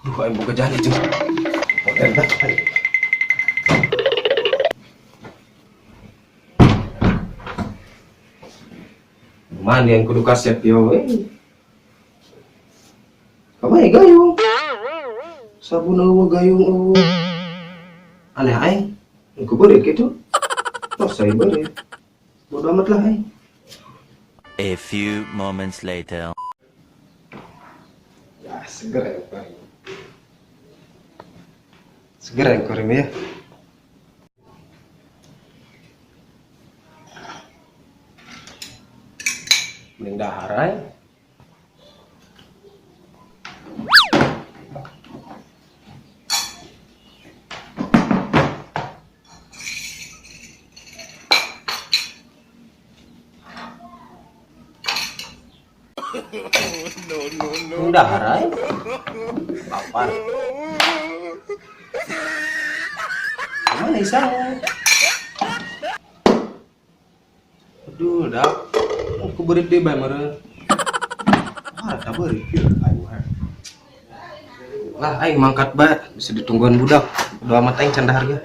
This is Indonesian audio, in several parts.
Duh, aing boga janji jeung. Model dah. Man yang kudu kaset yo we. Kamai gayung. Sabun eueuh gayung eueuh. Aneh aing. Engko beureut kitu. Tos saya beureut. Bodo amat lah aing. A few moments later. Ya, seger ya, Pak. Seger ya, Korim ya. Mending dahar aja. Mending dahar aja. Lapar. Mana isang? Aduh, dah. Aku beri dia bayar meren. Ah, tak beri. Lah, aing mangkat banget. Bisa ditungguan budak. Udah amat aing canda harga.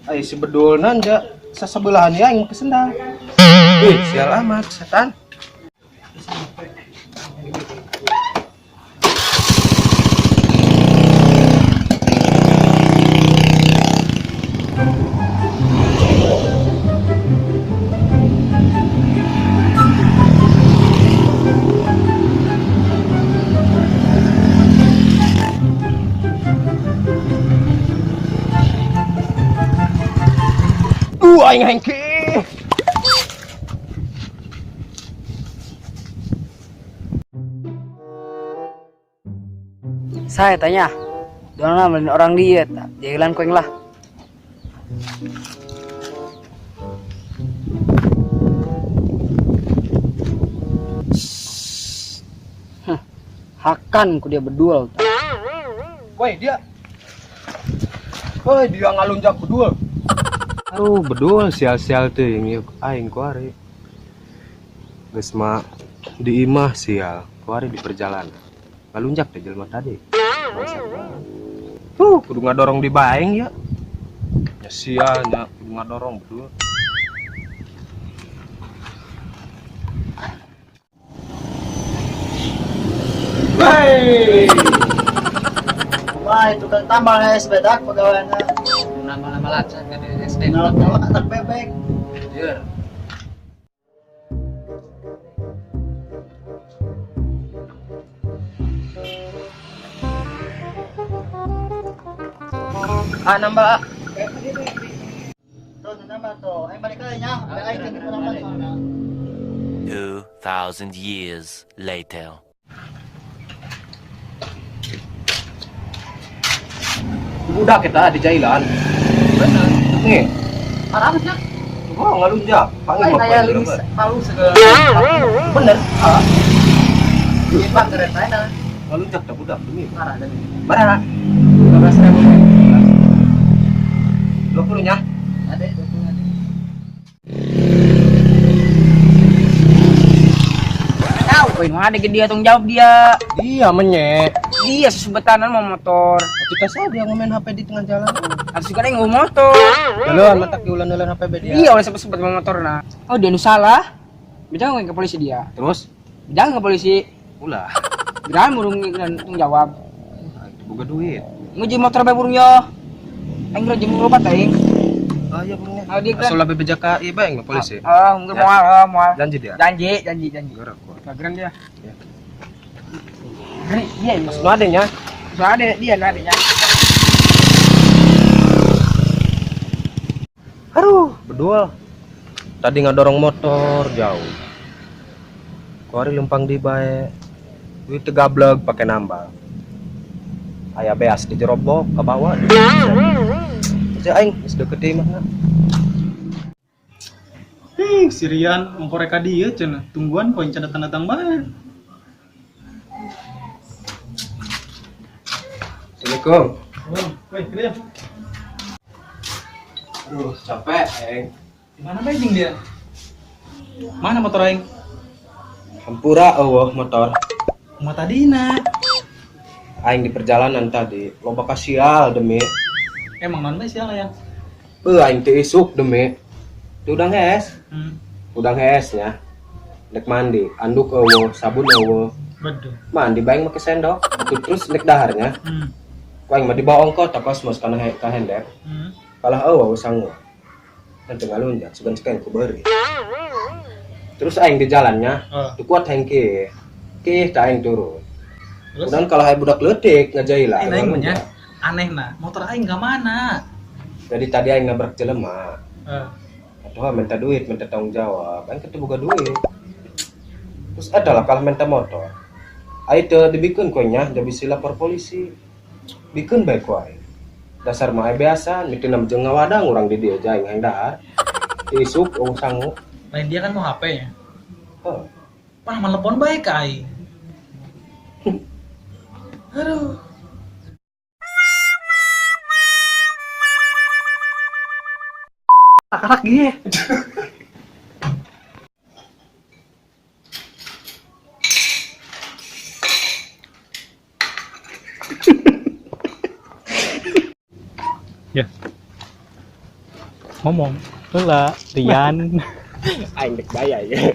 Ayo si bedul nanja sasebelahan ya aing kesendang. Wih, sial amat setan. Aing hengki. Saya tanya, dona melin orang diet, jalan koeng lah. Hakan ku dia bedul. Woi dia. Woi dia ngalunjak bedul. Aduh bedul sial-sial tuh yang yuk aing kuari. Geus mah di imah sial, kuari di perjalanan. Ngalunjak deh jelema tadi. Kudu ngadorong di baeng ya. Ya sialnya kudu ngadorong bedul. Hei. Wah, itu kan tambal sepeda pegawainya. Nama-nama lacan kan di SD. Nama anak bebek. Iya. Ah, nambah. Tuh, nambah tuh. Ayo balik aja nya. Ayo kita nambah soalnya. 2,000 years later. Budak kita di jailan. Benar. Nih. Arabnya. Gua ngalunjak. Panggil Kayak bapak lebih dulu, Pak. palu segala. Bener. Ah. Ini Pak keretanya. Ngalunjak dah budak demi. Marah dari. Berapa? 12.000. 20 nya. Ada 20 ada. Tahu koin mah ada dia tanggung jawab dia. Iya menyek. Dia sesebetanan mau motor. Kita saja yang main HP di tengah jalan. Harus juga ada yang mau motor. Jalan matak diulan-ulan HP dia. Iya oleh sebut-sebut mau motor nah. Oh dia nu salah. Jangan ke polisi dia. Terus Jangan ke polisi. ulah. Jangan burung tanggung jawab. Nah, itu boga duit. Nguji motor bae burung yo. Aing rajin berobat aing. Ah iya punya. Oh dia kan. Asal BPJKI bae polisi. Mungkin Ya. moal. Janji dia. Janji. Gerak gua. Bageran dia. Ya. Dia Mas nu adenya. Soalnya dia adanya. Aduh, bedul. Tadi ngadorong motor jauh. Kuari lempang di bae. Duit tegableg pakai nambal. Aya beas di jerobok ke bawah. Jadi aing geus deket di imahna. Sirian mengkorek dia cenah tungguan poin canda tanda tang bae. Assalamualaikum. Oh, weh, kirim. Aduh, capek, Eng. Di mana bajing dia? Mana motor aing? Hampura eueuh motor. Kumaha tadina? Aing di perjalanan tadi, loba kasial demi. Emang non bae sial ya? Aing teu isuk demi. Teu udang hes. Hmm. Udang hesnya. Nek mandi, anduk eueuh, sabun eueuh. Betul. Mandi bae make sendok. Itu terus nek daharnya. Hmm. Ku aing mah dibawa ongkot ta kosmos kana ka hender. Hmm. Kalah eueuh sangu. Dan tengah lunjak sugan sekan ku beuri. Terus aing di jalannya, teu kuat aing ke. Ke ta aing turun. Terus Kemudian kalau aing budak leutik ngajailah. aing punya aneh nah, motor aing ka mana? Jadi tadi aing nabrak jelema. Eh. Aduh, minta duit, minta tanggung jawab. Aing ketemu boga duit. Terus adalah kalau minta motor. Aing teu dibikeun ku nya, da bisa lapor polisi. Bikeun bae ku aing. Dasar mah aing biasa, mitina jeung ngawadang urang di dieu aing hayang dahar. Isuk eueuh sangu. Lain dia kan mau HP-nya. Heuh. Pah melepon bae ka aing. Aduh. Anak gie. Ya. Ngomong. Heula, Rian. Aing dek bayar ya.